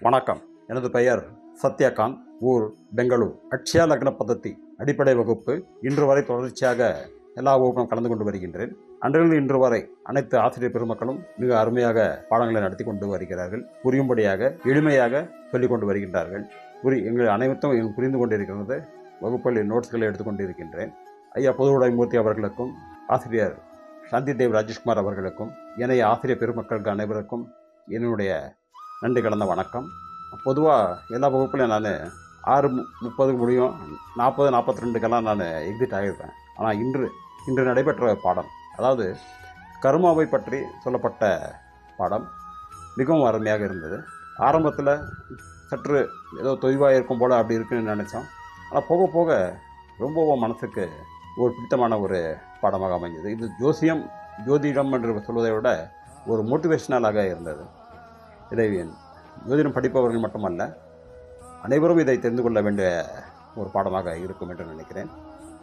வணக்கம். எனது பெயர் சத்யகாந்த். ஊர் பெங்களூர். அக்ஷயா லக்ன பద్ధதி அடிப்படை வகுப்பு இன்று வரை தொடர்ச்சியாக எல்லா வகுப்பும் கலந்து கொண்டு வருகின்றேன். அன்றிலிருந்து இன்று வரை அனைத்து ஆசிரியர் பெருமக்களும் மிக அருமையாக பாடங்களை நடத்தி கொண்டு வருகிறார்கள். புரியும்படியாக எளிமையாக சொல்லிக் கொண்டு வருகின்றார்கள். எங்கள் அனைவரும் புரிந்து கொண்டிருக்கிறது. வகுப்பில் நோட்ஸ்களை எடுத்துக்கொண்டு இருக்கின்றேன். ஐயா பொதுவுடைமூர்த்தி அவர்களுக்கும் ஆசிரியர் சாந்தி தேவ் ராஜேஷ்குமார் அவர்களுக்கும் இணைய ஆசிரியர் பெருமக்களுக்கு அனைவருக்கும் என்னுடைய நன்றி கலந்த வணக்கம். பொதுவாக எல்லா வகுப்புலையும் நான் 6:30 முடியும், 40-42க்கெல்லாம் நான் எக்ஸிட் ஆகியிருப்பேன். ஆனால் இன்று நடைபெற்ற பாடம், அதாவது கர்மாவை பற்றி சொல்லப்பட்ட பாடம் மிகவும் அருமையாக இருந்தது. ஆரம்பத்தில் சற்று ஏதோ தொய்வாக இருக்கும் போல் அப்படி இருக்குன்னு நினச்சோம். ஆனால் போக போக ரொம்பவும் மனசுக்கு ஒரு பிடித்தமான ஒரு பாடமாக அமைஞ்சது. இது ஜோதிடம் என்று சொல்வதை விட ஒரு மோட்டிவேஷ்னலாக இருந்தது. இதை ஜோதிடம் படிப்பவர்கள் மட்டுமல்ல, அனைவரும் இதை தெரிந்து கொள்ள வேண்டிய ஒரு பாடமாக இருக்கும் என்று நினைக்கிறேன்.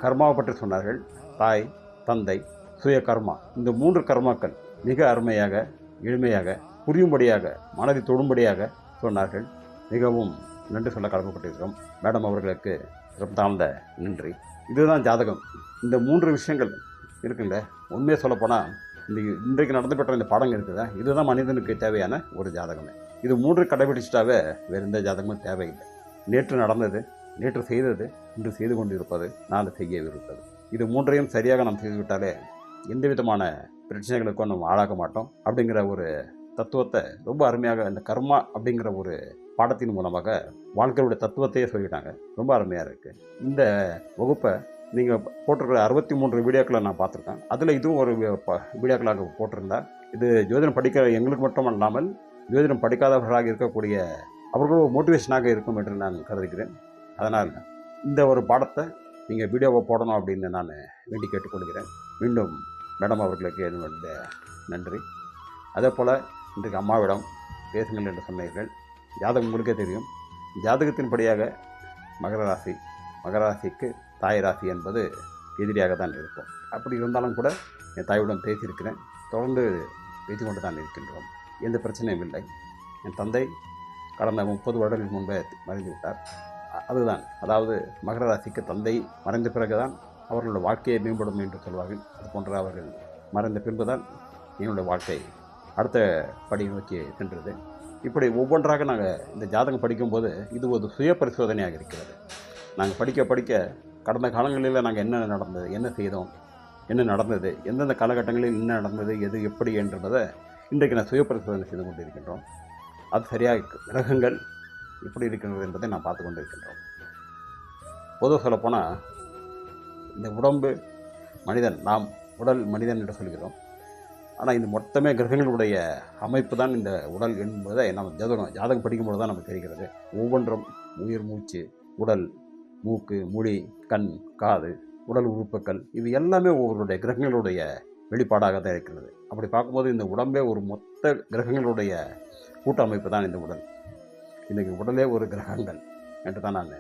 கர்மாவை பற்றி சொன்னார்கள். தாய், தந்தை, சுய கர்மா, இந்த 3 கர்மாக்கள் மிக அருமையாக, எளிமையாக, புரியும்படியாக, மனதை தொடும்படியாக சொன்னார்கள். மிகவும் நன்றி சொல்ல கடமைப்பட்டிருக்கிறோம். மேடம் அவர்களுக்கு தாழ்ந்த நன்றி. இதுதான் ஜாதகம். இந்த 3 விஷயங்கள் இருக்குல்ல, உண்மையை சொல்லப்போனால் இன்றைக்கு நடந்து பெற்ற இந்த பாடங்கள் இருக்குதா, இதுதான் மனிதனுக்கு தேவையான ஒரு ஜாதகமே. இது 3 கடைபிடிச்சிட்டாவே வேறு எந்த ஜாதகமும் தேவையில்லை. நேற்று நடந்தது, நேற்று செய்தது, இன்று செய்து கொண்டு இருப்பது, நாளை செய்யவிருப்பது, இது 3ஐயும் சரியாக நாம் செய்துவிட்டாலே எந்த விதமான பிரச்சனைகளுக்கும் நம்ம ஆளாக மாட்டோம். அப்படிங்கிற ஒரு தத்துவத்தை ரொம்ப அருமையாக இந்த கர்மா அப்படிங்கிற ஒரு பாடத்தின் மூலமாக வாழ்க்கையுடைய தத்துவத்தையே சொல்லிட்டாங்க. ரொம்ப அருமையாக இருக்குது. இந்த வகுப்பை நீங்கள் போட்டிருக்கிற 63 வீடியோக்களை நான் பார்த்துருக்கேன். அதில் இதுவும் ஒரு வீடியோக்களாக போட்டிருந்தா, இது ஜோதிடம் படிக்கிற எங்களுக்கு மட்டும் இல்லாமல் ஜோதிடம் படிக்காதவர்களாக இருக்கக்கூடிய அவர்களும் மோட்டிவேஷனாக இருக்கும் என்று நான் கருதுகிறேன். அதனால் இந்த ஒரு பாடத்தை நீங்கள் வீடியோவை போடணும் அப்படின்னு நான் வேண்டி கேட்டுக்கொள்கிறேன். மீண்டும் மேடம் அவர்களுக்கு என்னுடைய நன்றி. அதே போல் இன்றைக்கு அம்மாவிடம் பேசுங்கள் என்று சொன்னீர்கள். ஜாதகம் உங்களுக்கே தெரியும். ஜாதகத்தின்படியாக மகர ராசிக்கு தாய் ராசி என்பது எதிரியாக தான் இருக்கும். அப்படி இருந்தாலும் கூட என் தாயுடன் பேசியிருக்கிறேன். தொடர்ந்து பேசிக்கொண்டு தான் இருக்கின்றோம். எந்த பிரச்சனையும் இல்லை. என் தந்தை கடந்த 30 வருடங்களுக்கு முன்பே மறைந்து விட்டார். அதுதான், அதாவது மகர ராசிக்கு தந்தை மறைந்த பிறகு தான் அவர்களோட வாழ்க்கையை மேம்படும் என்று சொல்வார்கள். அதுபோன்ற அவர்கள் மறைந்த பின்பு தான் என்னுடைய வாழ்க்கை அடுத்த படியை நோக்கி சென்றது. இப்படி ஒவ்வொன்றாக நாங்கள் இந்த ஜாதகம் படிக்கும்போது இது ஒரு சுய பரிசோதனையாக இருக்கிறது. நாங்கள் படிக்க கடந்த காலங்களில் நாங்கள் என்ன நடந்தது, என்ன செய்தோம், என்ன நடந்தது, எந்தெந்த காலகட்டங்களில் என்ன நடந்தது, எது எப்படி என்றதை இன்றைக்கு நான் சுய பரிசோதனை செய்து கொண்டிருக்கின்றோம். அது சரியாக கிரகங்கள் எப்படி இருக்கின்றது என்பதை நான் பார்த்து கொண்டு இருக்கின்றோம். பொதுவாக சொல்லப்போனால் இந்த உடம்பு மனிதன், நாம் உடல் மனிதன் என்று சொல்கிறோம். ஆனால் இந்த மொத்தமே கிரகங்களுடைய அமைப்பு தான் இந்த உடல் என்பதை நம்ம ஜாதகம் படிக்கும்போது தான் நமக்கு தெரிகிறது. ஒவ்வொன்றும் உயிர், மூச்சு, உடல், மூக்கு, மொழி, கண், காது, உடல் உறுப்புகள், இது எல்லாமே ஒவ்வொருடைய கிரகங்களுடைய வெளிப்பாடாக தான் இருக்கிறது. அப்படி பார்க்கும்போது இந்த உடம்பே ஒரு மொத்த கிரகங்களுடைய கூட்டமைப்பு தான் இந்த உடல். இன்றைக்கி உடலே ஒரு கிரகங்கள் என்று தான் நான்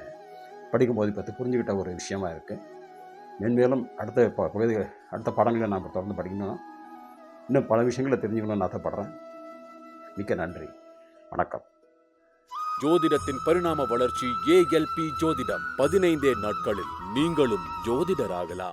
படிக்கும்போது பற்றி புரிஞ்சுக்கிட்ட ஒரு விஷயமா இருக்குது. மென்மேலும் அடுத்த பாடங்களை நாம் தொடர்ந்து படிக்கணும். இன்னும் பல விஷயங்களை தெரிஞ்சுக்கணும்னு ஆசைப்படுறேன். மிக்க நன்றி. வணக்கம். ஜோதிடத்தின் பரிணாம வளர்ச்சி ALP ஜோதிடம். 15 நாட்களில் நீங்களும் ஜோதிடராகலாம்.